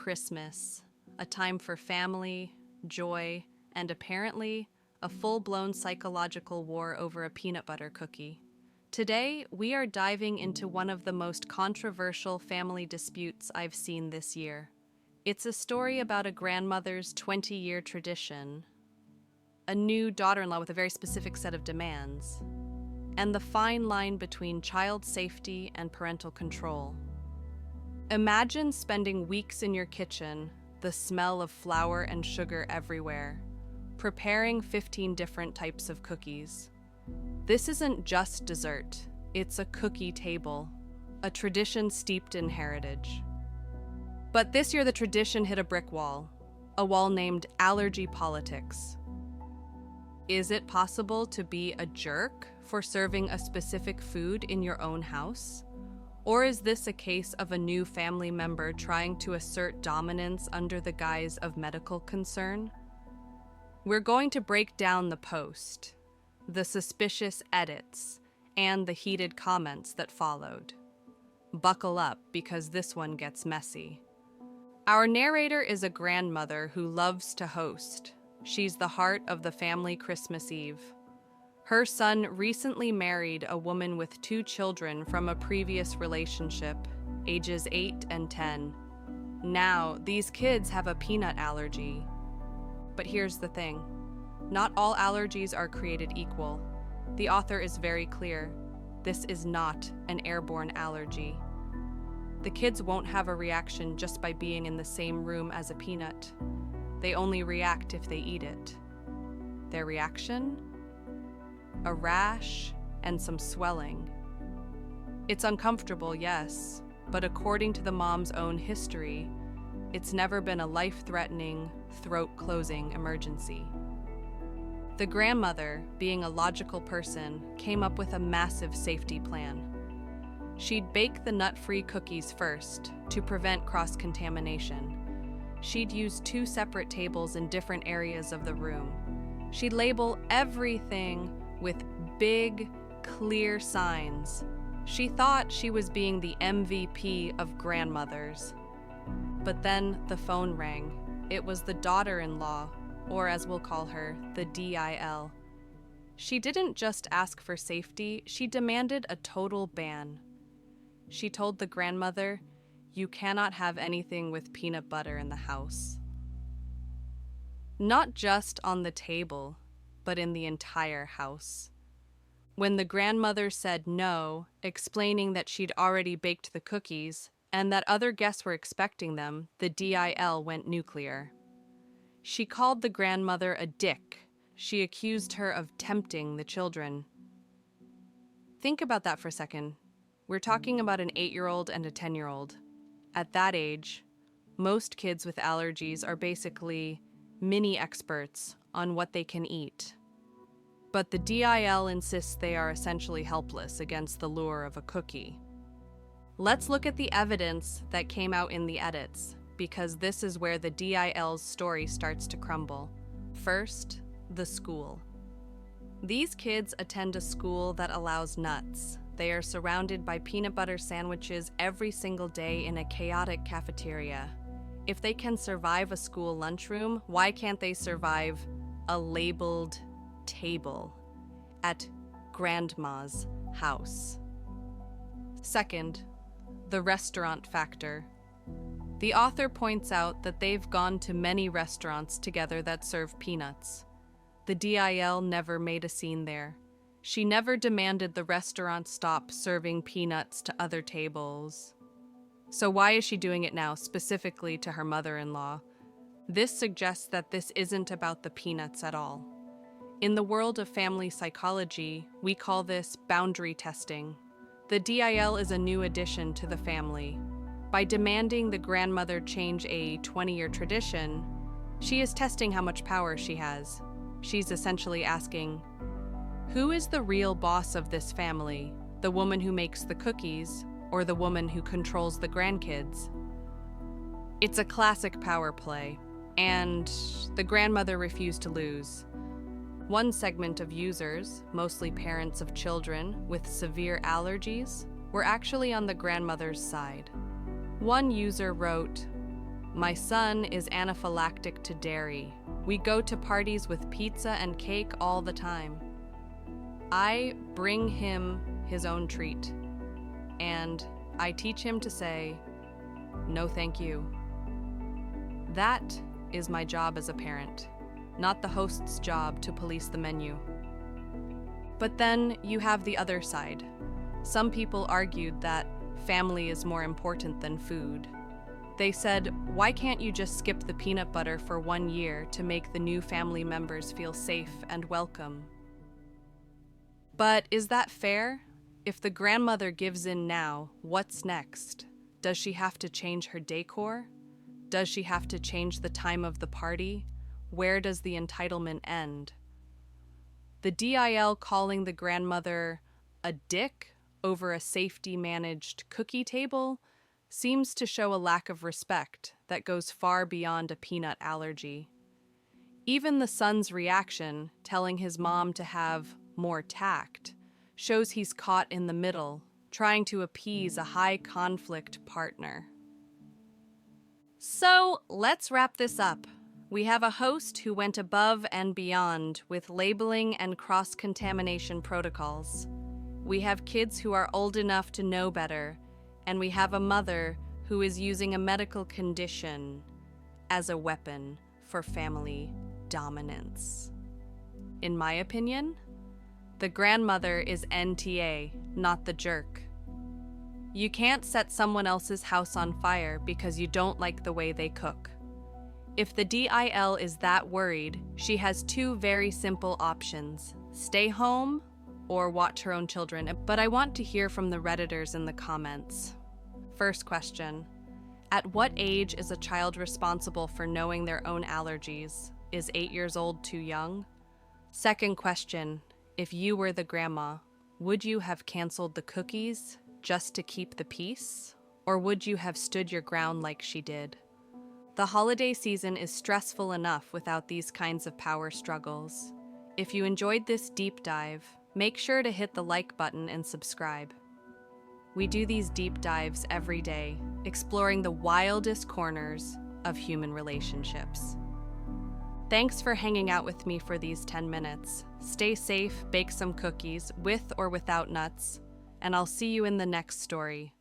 Christmas, a time for family, joy, and apparently a full-blown psychological war over a peanut butter cookie. Today, we are diving into one of the most controversial family disputes I've seen this year. It's a story about a grandmother's 20-year tradition, a new daughter-in-law with a very specific set of demands, and the fine line between child safety and parental control. Imagine spending weeks in your kitchen, the smell of flour and sugar everywhere, preparing 15 different types of cookies. This isn't just dessert, it's a cookie table, a tradition steeped in heritage. But this year the tradition hit a brick wall, a wall named Allergy politics. Is it possible to be a jerk for serving a specific food in your own house? Or is this a case of a new family member trying to assert dominance under the guise of medical concern? We're going to break down the post, the suspicious edits, and the heated comments that followed. Buckle up, because this one gets messy. Our narrator is a grandmother who loves to host. She's the heart of the family Christmas Eve. Her son recently married a woman with 2 children from a previous relationship, ages 8 and 10. Now, these kids have a peanut allergy. But here's the thing. Not all allergies are created equal. The author is very clear. This is not an airborne allergy. The kids won't have a reaction just by being in the same room as a peanut. They only react if they eat it. Their reaction? A rash and some swelling. It's uncomfortable, yes, but according to the mom's own history, it's never been a life-threatening, throat-closing emergency. The grandmother, being a logical person, came up with a massive safety plan. She'd bake the nut-free cookies first to prevent cross-contamination. She'd use 2 separate tables in different areas of the room. She'd label everything with big, clear signs. She thought she was being the MVP of grandmothers. But then the phone rang. It was the daughter-in-law, or as we'll call her, the DIL. She didn't just ask for safety, she demanded a total ban. She told the grandmother, "You cannot have anything with peanut butter in the house." Not just on the table, but in the entire house. When the grandmother said no, explaining that she'd already baked the cookies and that other guests were expecting them, the DIL went nuclear. She called the grandmother a dick. She accused her of tempting the children. Think about that for a second. We're talking about an 8-year-old and a 10-year-old. At that age, most kids with allergies are basically mini experts on what they can eat. But the DIL insists they are essentially helpless against the lure of a cookie. Let's look at the evidence that came out in the edits, because this is where the DIL's story starts to crumble. First, the school. These kids attend a school that allows nuts. They are surrounded by peanut butter sandwiches every single day in a chaotic cafeteria. If they can survive a school lunchroom, why can't they survive a labeled table at grandma's house? Second, the restaurant factor. The author points out that they've gone to many restaurants together that serve peanuts. The DIL never made a scene there. She never demanded the restaurant stop serving peanuts to other tables. So why is she doing it now, specifically to her mother-in-law? This suggests that this isn't about the peanuts at all. In the world of family psychology, we call this boundary testing. The DIL is a new addition to the family. By demanding the grandmother change a 20-year tradition, she is testing how much power she has. She's essentially asking, who is the real boss of this family? The woman who makes the cookies, or the woman who controls the grandkids? It's a classic power play, and the grandmother refused to lose. One segment of users, mostly parents of children with severe allergies, were actually on the grandmother's side. One user wrote, My son is anaphylactic to dairy. We go to parties with pizza and cake all the time. I bring him his own treat, and I teach him to say, "No, thank you." That is my job as a parent, not the host's job to police the menu. But then you have the other side. Some people argued that family is more important than food. They said, why can't you just skip the peanut butter for 1 year to make the new family members feel safe and welcome? But is that fair? If the grandmother gives in now, what's next? Does she have to change her decor? Does she have to change the time of the party? Where does the entitlement end? The DIL calling the grandmother a dick over a safety-managed cookie table seems to show a lack of respect that goes far beyond a peanut allergy. Even the son's reaction, telling his mom to have more tact, shows he's caught in the middle, trying to appease a high-conflict partner. So, let's wrap this up. We have a host who went above and beyond with labeling and cross-contamination protocols. We have kids who are old enough to know better, and we have a mother who is using a medical condition as a weapon for family dominance. In my opinion, the grandmother is NTA, not the jerk. You can't set someone else's house on fire because you don't like the way they cook. If the DIL is that worried, she has 2 very simple options: stay home or watch her own children. But I want to hear from the Redditors in the comments. First question: at what age is a child responsible for knowing their own allergies? Is 8 years old too young? Second question: if you were the grandma, would you have canceled the cookies just to keep the peace? Or would you have stood your ground like she did? The holiday season is stressful enough without these kinds of power struggles. If you enjoyed this deep dive, make sure to hit the like button and subscribe. We do these deep dives every day, exploring the wildest corners of human relationships. Thanks for hanging out with me for these 10 minutes. Stay safe, bake some cookies, with or without nuts, and I'll see you in the next story.